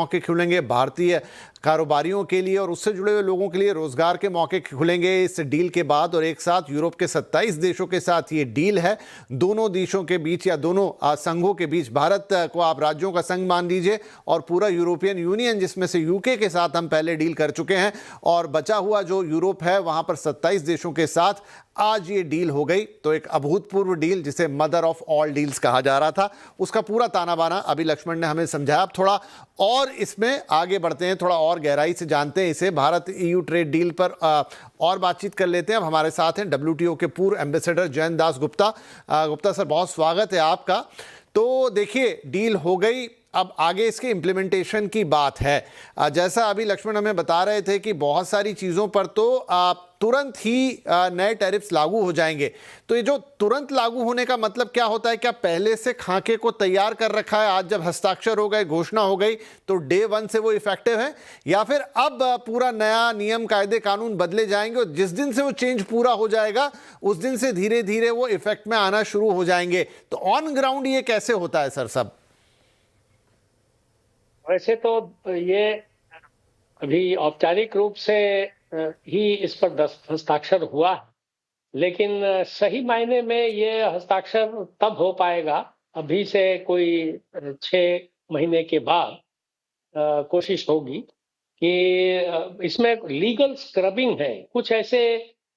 मौके खुलेंगे भारतीय कारोबारियों के लिए और उससे जुड़े हुए लोगों के लिए रोजगार के मौके खुलेंगे इस डील के बाद। और एक साथ यूरोप के 27 देशों के साथ ये डील है, दोनों देशों के बीच या दोनों संघों के बीच। भारत को आप राज्यों का संघ मान लीजिए और पूरा यूरोपियन यूनियन जिसमें से यूके के साथ हम पहले डील कर चुके हैं और बचा हुआ जो यूरोप है वहां पर 27 देशों के साथ आज ये डील हो गई। तो एक अभूतपूर्व डील जिसे मदर ऑफ ऑल डील्स कहा जा रहा था, उसका पूरा ताना बाना अभी लक्ष्मण ने हमें समझाया। अब थोड़ा और इसमें आगे बढ़ते हैं, थोड़ा और गहराई से जानते हैं इसे। भारत ईयू ट्रेड डील पर और बातचीत कर लेते हैं। अब हमारे साथ हैं डब्ल्यूटीओ के पूर्व एम्बेसडर जयंत दास गुप्ता। गुप्ता सर, बहुत स्वागत है आपका। तो देखिए, डील हो गई, अब आगे इसके इम्प्लीमेंटेशन की बात है। जैसा अभी लक्ष्मण हमें बता रहे थे कि बहुत सारी चीज़ों पर तो तुरंत ही नए टैरिफ्स लागू हो जाएंगे। तो ये जो तुरंत लागू होने का मतलब क्या होता है? क्या पहले से खाके को तैयार कर रखा है, आज जब हस्ताक्षर हो गए, घोषणा हो गई तो डे 1 से वो इफेक्टिव है, या फिर अब पूरा नया नियम कायदे कानून बदले जाएंगे और जिस दिन से वो चेंज पूरा हो जाएगा उस दिन से धीरे धीरे वो इफेक्ट में आना शुरू हो जाएंगे? तो ऑन ग्राउंड ये कैसे होता है सर सब? वैसे तो ये अभी औपचारिक रूप से ही इस पर हस्ताक्षर हुआ है, लेकिन सही मायने में ये हस्ताक्षर तब हो पाएगा अभी से कोई 6 महीने के बाद। कोशिश होगी कि इसमें लीगल स्क्रबिंग है, कुछ ऐसे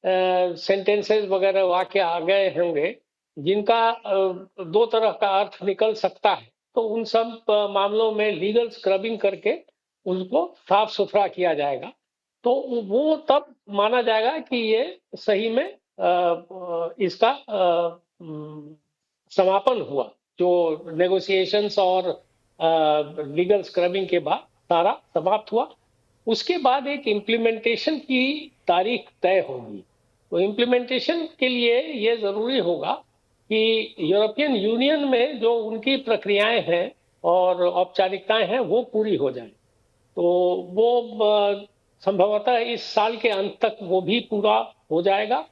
सेंटेंसेस वगैरह वाक्य आ गए होंगे जिनका दो तरह का अर्थ निकल सकता है। तो उन सब मामलों में लीगल स्क्रबिंग करके उनको साफ सुथरा किया जाएगा, तो वो तब माना जाएगा कि ये सही में इसका समापन हुआ। जो नेगोशिएशंस और लीगल स्क्रबिंग के बाद सारा समाप्त हुआ। उसके बाद एक इम्प्लीमेंटेशन की तारीख तय होगी। तो इम्प्लीमेंटेशन के लिए ये जरूरी होगा कि यूरोपियन यूनियन में जो उनकी प्रक्रियाएं हैं और औपचारिकताएं हैं वो पूरी हो जाए। तो वो संभवतः इस साल के अंत तक वो भी पूरा हो जाएगा।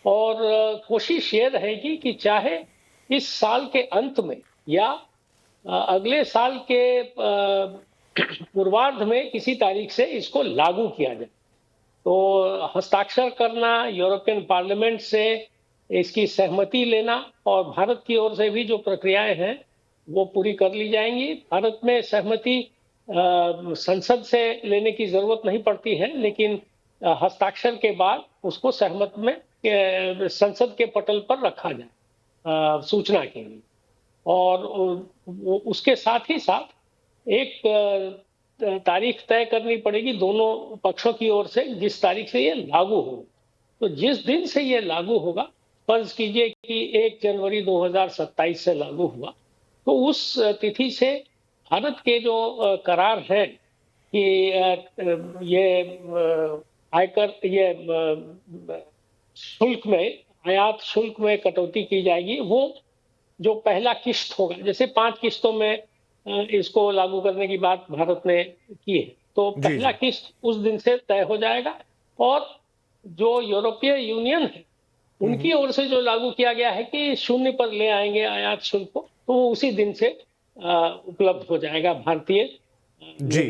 और कोशिश ये रहेगी कि चाहे इस साल के अंत में या अगले साल के पूर्वार्ध में किसी तारीख से इसको लागू किया जाए। तो हस्ताक्षर करना, यूरोपियन पार्लियामेंट से इसकी सहमति लेना और भारत की ओर से भी जो प्रक्रियाएं हैं वो पूरी कर ली जाएंगी। भारत में सहमति संसद से लेने की जरूरत नहीं पड़ती है, लेकिन हस्ताक्षर के बाद उसको सहमत में संसद के पटल पर रखा जाए सूचना के लिए। और उसके साथ ही साथ एक तारीख तय करनी पड़ेगी दोनों पक्षों की ओर से जिस तारीख से ये लागू हो। तो जिस दिन से ये लागू होगा, फर्ज कीजिए कि 1 जनवरी 2027 से लागू हुआ, तो उस तिथि से भारत के जो करार है कि ये आयकर, ये शुल्क में, आयात शुल्क में कटौती की जाएगी, वो जो पहला किस्त होगा, जैसे 5 किस्तों में इसको लागू करने की बात भारत ने की है, तो पहला किस्त उस दिन से तय हो जाएगा। और जो यूरोपीय यूनियन है उनकी ओर से जो लागू किया गया है कि 0 पर ले आएंगे आयात शुल्क को, तो वो उसी दिन से उपलब्ध हो जाएगा भारतीय जी।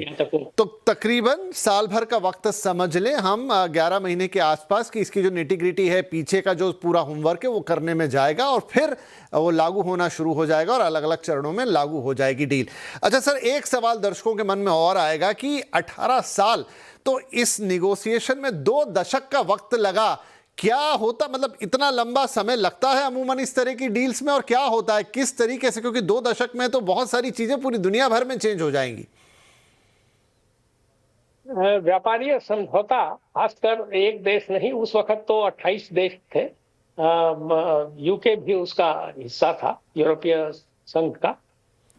तो तकरीबन साल भर का वक्त समझ लें हम, 11 महीने के आसपास की इसकी जो निटी-ग्रिटी है, पीछे का जो पूरा होमवर्क है वो करने में जाएगा और फिर वो लागू होना शुरू हो जाएगा और अलग अलग चरणों में लागू हो जाएगी डील। अच्छा सर, एक सवाल दर्शकों के मन में और आएगा कि 18 साल तो इस निगोशिएशन में 2 दशक का वक्त लगा, क्या होता, मतलब इतना लंबा समय लगता है अमूमन इस तरह की डील्स में, और क्या होता है किस तरीके से? क्योंकि 2 दशक में तो बहुत सारी चीजें पूरी दुनिया भर में चेंज हो जाएंगी। व्यापारीय समझौता खासकर एक देश नहीं, उस वक्त तो 28 देश थे, यूके भी उसका हिस्सा था यूरोपीय संघ का।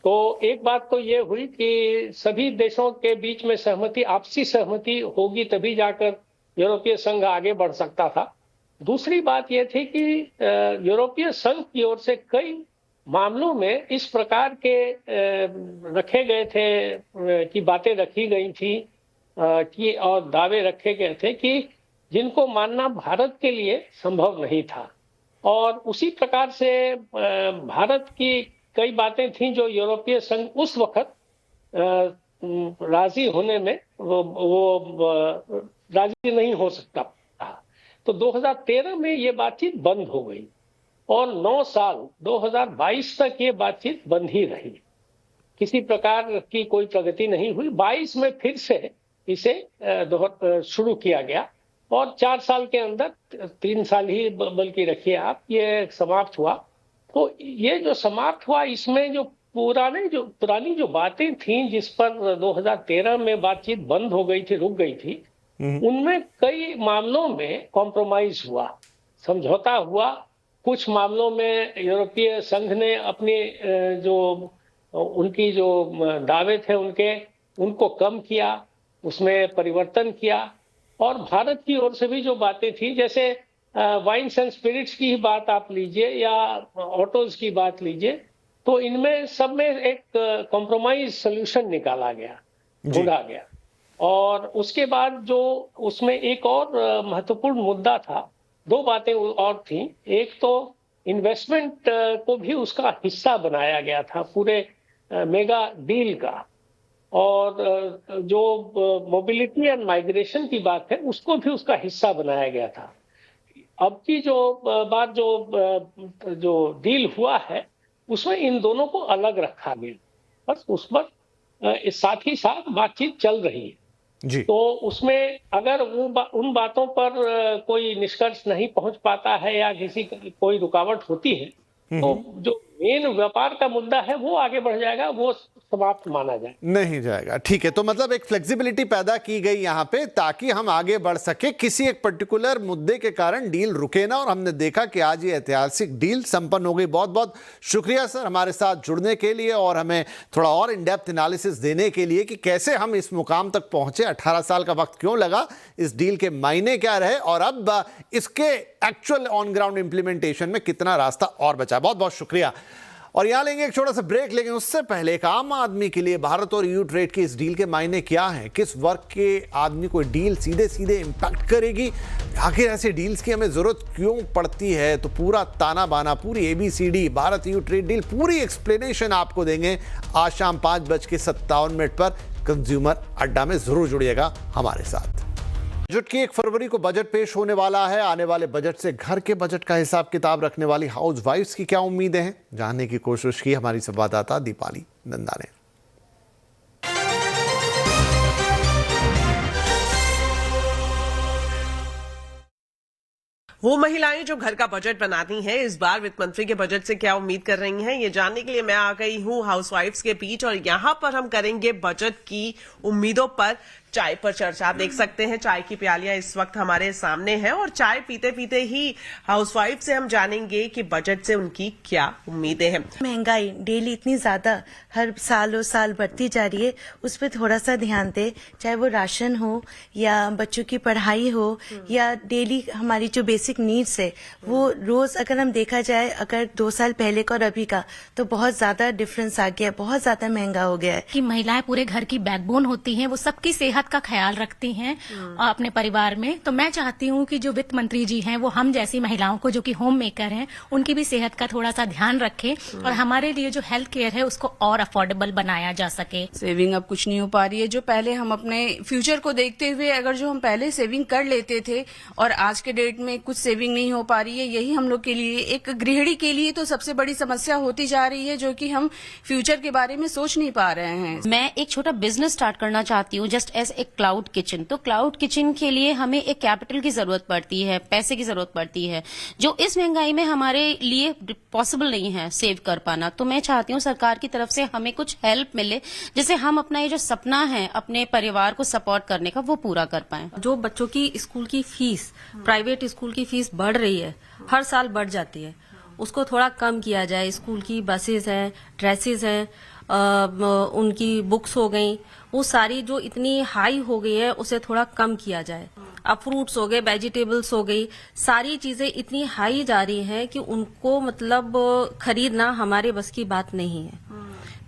तो एक बात तो ये हुई कि सभी देशों के बीच में सहमति, आपसी सहमति होगी तभी जाकर यूरोपीय संघ आगे बढ़ सकता था। दूसरी बात ये थी कि यूरोपीय संघ की ओर से कई मामलों में इस प्रकार के रखे गए थे कि बातें रखी गई थी कि और दावे रखे गए थे कि जिनको मानना भारत के लिए संभव नहीं था। और उसी प्रकार से भारत की कई बातें थीं जो यूरोपीय संघ उस वक्त राजी होने में वो राजी नहीं हो सकता था। तो 2013 में ये बातचीत बंद हो गई और 9 साल 2022 तक ये बातचीत बंद ही रही, किसी प्रकार की कोई प्रगति नहीं हुई। 22 में फिर से इसे शुरू किया गया और 4 साल के अंदर, 3 साल ही बल्कि रखिए आप, ये समाप्त हुआ। तो ये जो समाप्त हुआ, इसमें जो पुरानी जो बातें थीं जिस पर 2013 में बातचीत बंद हो गई थी, रुक गई थी, उनमें कई मामलों में कॉम्प्रोमाइज हुआ, समझौता हुआ। कुछ मामलों में यूरोपीय संघ ने अपनी उनकी जो दावे थे उनको कम किया, उसमें परिवर्तन किया। और भारत की ओर से भी जो बातें थी, जैसे वाइन्स एंड स्पिरिट्स की ही बात आप लीजिए या ऑटोज की बात लीजिए, तो इनमें सब में एक कॉम्प्रोमाइज सोल्यूशन निकाला गया, ढूंढा गया। और उसके बाद जो उसमें एक और महत्वपूर्ण मुद्दा था, 2 बातें और थीं। एक तो इन्वेस्टमेंट को भी उसका हिस्सा बनाया गया था पूरे मेगा डील का, और जो मोबिलिटी एंड माइग्रेशन की बात है उसको भी उसका हिस्सा बनाया गया था। अब की जो बात जो डील हुआ है उसमें इन दोनों को अलग रखा गया, बस उस पर साथ ही साथ बातचीत चल रही है जी। तो उसमें अगर उन बातों पर कोई निष्कर्ष नहीं पहुंच पाता है या कोई रुकावट होती है, तो जो मेन व्यापार का मुद्दा है वो आगे बढ़ जाएगा, वो समाप्त माना जाए नहीं जाएगा। ठीक है, तो मतलब एक फ्लेक्सिबिलिटी पैदा की गई यहाँ पे ताकि हम आगे बढ़ सके, किसी एक पर्टिकुलर मुद्दे के कारण डील रुके ना, और हमने देखा कि आज ये ऐतिहासिक डील संपन्न हो गई। बहुत बहुत शुक्रिया सर हमारे साथ जुड़ने के लिए और हमें थोड़ा और इन डेप्थ एनालिसिस देने के लिए कि कैसे हम इस मुकाम तक पहुंचे, 18 साल का वक्त क्यों लगा, इस डील के मायने क्या रहे और अब इसके एक्चुअल ऑन ग्राउंड इंप्लीमेंटेशन में कितना रास्ता और बचा। बहुत बहुत शुक्रिया। और यहां लेंगे एक छोटा सा ब्रेक, लेकिन उससे पहले एक आम आदमी के लिए भारत और ईयू ट्रेड की इस डील के मायने क्या हैं, किस वर्ग के आदमी को डील सीधे सीधे इंपैक्ट करेगी, आखिर ऐसे डील्स की हमें जरूरत क्यों पड़ती है, तो पूरा ताना बाना, पूरी ABCD Bharat EU trade deal, पूरी एक्सप्लेनेशन आपको देंगे आज शाम 5:57 पर कंज्यूमर अड्डा में। जरूर जुड़िएगा हमारे साथ। बजट की 1 फरवरी को बजट पेश होने वाला है। आने वाले बजट से घर के बजट का हिसाब किताब रखने वाली हाउसवाइफ्स की क्या उम्मीदें हैं, जानने की कोशिश की हमारी संवाददाता दीपाली नंदा ने। वो महिलाएं जो घर का बजट बनाती हैं, इस बार वित्त मंत्री के बजट से क्या उम्मीद कर रही हैं, ये जानने के लिए मैं आ गई हूं हाउसवाइफ्स के बीच और यहां पर हम करेंगे बजट की उम्मीदों पर चाय पर चर्चा। आप देख सकते हैं चाय की प्यालियां इस वक्त हमारे सामने हैं और चाय पीते पीते ही हाउसवाइफ से हम जानेंगे कि बजट से उनकी क्या उम्मीदें हैं। महंगाई डेली इतनी ज्यादा हर साल बढ़ती जा रही है, उस पर थोड़ा सा ध्यान दे, चाहे वो राशन हो या बच्चों की पढ़ाई हो या डेली हमारी जो बेसिक नीड्स है, वो रोज अगर हम देखा जाए, अगर 2 साल पहले का और अभी का, तो बहुत ज्यादा डिफरेंस आ गया है, बहुत ज्यादा महंगा हो गया है। कि महिलाएं पूरे घर की बैकबोन होती हैं, वो सबकी सेहत का ख्याल रखती हैं अपने परिवार में। तो मैं चाहती हूँ कि जो वित्त मंत्री जी हैं वो हम जैसी महिलाओं को, जो कि होम मेकर हैं, उनकी भी सेहत का थोड़ा सा ध्यान रखें और हमारे लिए जो हेल्थ केयर है उसको और अफोर्डेबल बनाया जा सके। सेविंग अब कुछ नहीं हो पा रही है। जो पहले हम अपने फ्यूचर को देखते हुए अगर जो हम पहले सेविंग कर लेते थे और आज के डेट में कुछ सेविंग नहीं हो पा रही है, यही हम लोग के लिए, एक गृहिणी के लिए तो सबसे बड़ी समस्या होती जा रही है, जो कि हम फ्यूचर के बारे में सोच नहीं पा रहे हैं। मैं एक छोटा बिजनेस स्टार्ट करना चाहती हूँ, जस्ट एज एक क्लाउड किचन। तो क्लाउड किचन के लिए हमें एक कैपिटल की जरूरत पड़ती है, पैसे की जरूरत पड़ती है, जो इस महंगाई में हमारे लिए पॉसिबल नहीं है सेव कर पाना। तो मैं चाहती हूँ सरकार की तरफ से हमें कुछ हेल्प मिले, जिससे हम अपना ये जो सपना है अपने परिवार को सपोर्ट करने का, वो पूरा कर पाए। जो बच्चों की स्कूल की फीस, प्राइवेट स्कूल की फीस बढ़ रही है, हर साल बढ़ जाती है, उसको थोड़ा कम किया जाए। स्कूल की बसेस हैं, ड्रेसेस हैं, उनकी बुक्स हो गई, वो सारी जो इतनी हाई हो गई है उसे थोड़ा कम किया जाए। अब फ्रूट्स हो गए, वेजिटेबल्स हो गई, सारी चीजें इतनी हाई जा रही हैं कि उनको मतलब खरीदना हमारे बस की बात नहीं है।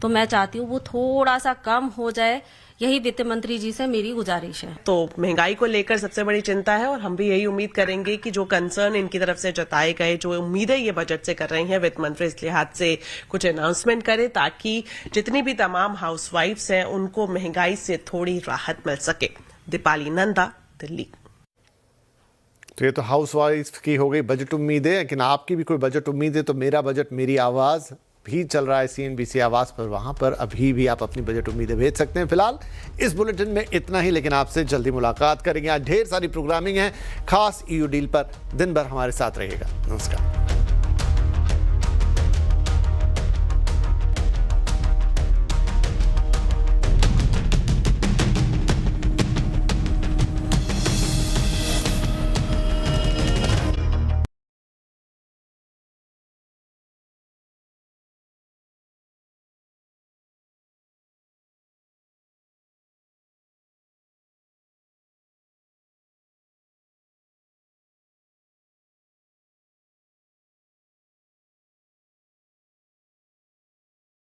तो मैं चाहती हूँ वो थोड़ा सा कम हो जाए, यही वित्त मंत्री जी से मेरी गुजारिश है। तो महंगाई को लेकर सबसे बड़ी चिंता है और हम भी यही उम्मीद करेंगे कि जो कंसर्न इनकी तरफ से जताए गए, जो उम्मीदें ये बजट से कर रही हैं, वित्त मंत्री इस लिहाज से कुछ अनाउंसमेंट करे ताकि जितनी भी तमाम हाउसवाइफ्स हैं उनको महंगाई से थोड़ी राहत मिल सके। दीपाली नंदा, दिल्ली। तो ये तो हाउसवाइफ की हो गई बजट उम्मीदें, लेकिन आपकी भी कोई बजट उम्मीद है तो मेरा बजट मेरी आवाज़ भी चल रहा है CNBC आवाज़ पर, वहाँ पर अभी भी आप अपनी बजट उम्मीदें भेज सकते हैं। फिलहाल इस बुलेटिन में इतना ही, लेकिन आपसे जल्दी मुलाकात करेंगे। आज ढेर सारी प्रोग्रामिंग है, खास EU डील पर। दिन भर हमारे साथ रहिएगा। नमस्कार।